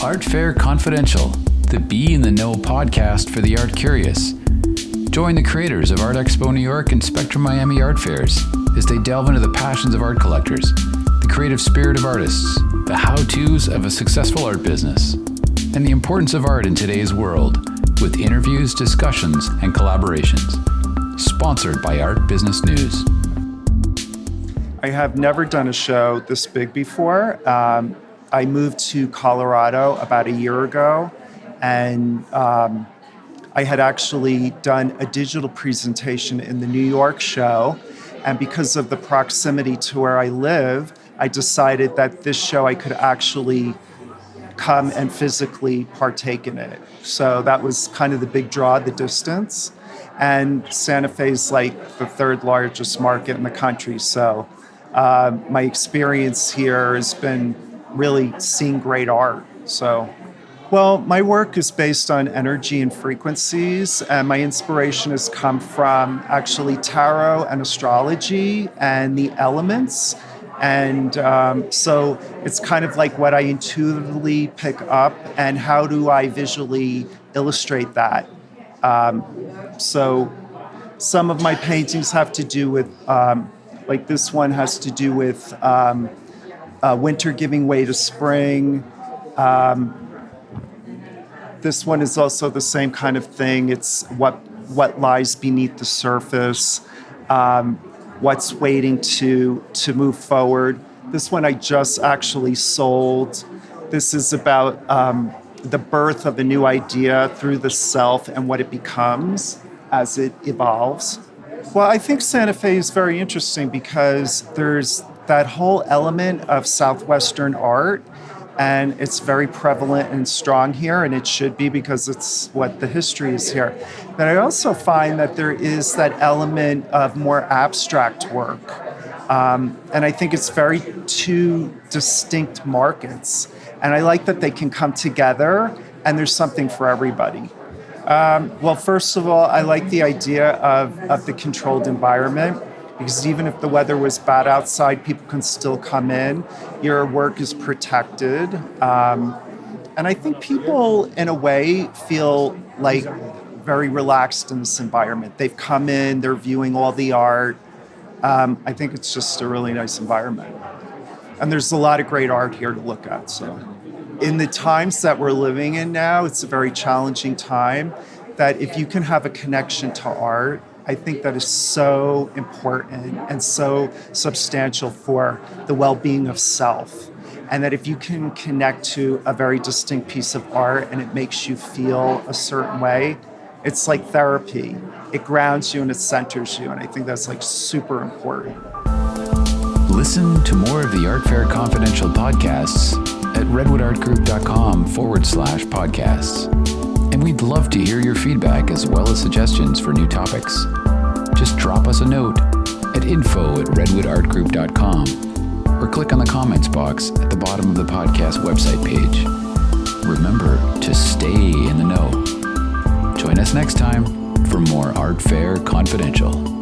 Art Fair Confidential, the Be in the Know podcast for the art curious. Join the creators of Art Expo New York and Spectrum Miami art fairs as they delve into the passions of art collectors, the creative spirit of artists, the how-tos of a successful art business, and the importance of art in today's world, with interviews, discussions, and collaborations. Sponsored by Art Business News. I have never done a show this big before. I moved to Colorado about a year ago, and I had actually done a digital presentation in the New York show, and because of the proximity to where I live, I decided that this show I could actually come and physically partake in it. So that was kind of the big draw, the distance. And Santa Fe is like the third largest market in the country, so my experience here has been really seeing great art. Well, my work is based on energy and frequencies, and my inspiration has come from actually tarot and astrology and the elements. And so it's kind of like what I intuitively pick up and how do I visually illustrate that. So some of my paintings have to do with, like this one has to do with winter giving way to spring. This one is also the same kind of thing. It's what lies beneath the surface, what's waiting to move forward. This one I just actually sold. This is about the birth of a new idea through the self and what it becomes as it evolves. Well, I think Santa Fe is very interesting because there's that whole element of Southwestern art, and it's very prevalent and strong here, and it should be because it's what the history is here. But I also find that there is that element of more abstract work, and I think it's very two distinct markets, and I like that they can come together, and there's something for everybody. Well, first of all, I like the idea of the controlled environment, because even if the weather was bad outside, people can still come in. Your work is protected. And I think people, in a way, feel like very relaxed in this environment. They've come in, they're viewing all the art. I think it's just a really nice environment. And there's a lot of great art here to look at. So, in the times that we're living in now, it's a very challenging time, that if you can have a connection to art, I think that is so important and so substantial for the well-being of self. And that if you can connect to a very distinct piece of art and it makes you feel a certain way, it's like therapy. It grounds you and it centers you. And I think that's like super important. Listen to more of the Art Fair Confidential podcasts at redwoodartgroup.com/podcasts. And we'd love to hear your feedback as well as suggestions for new topics. Just drop us a note at info@redwoodartgroup.com or click on the comments box at the bottom of the podcast website page. Remember to stay in the know. Join us next time for more Art Fair Confidential.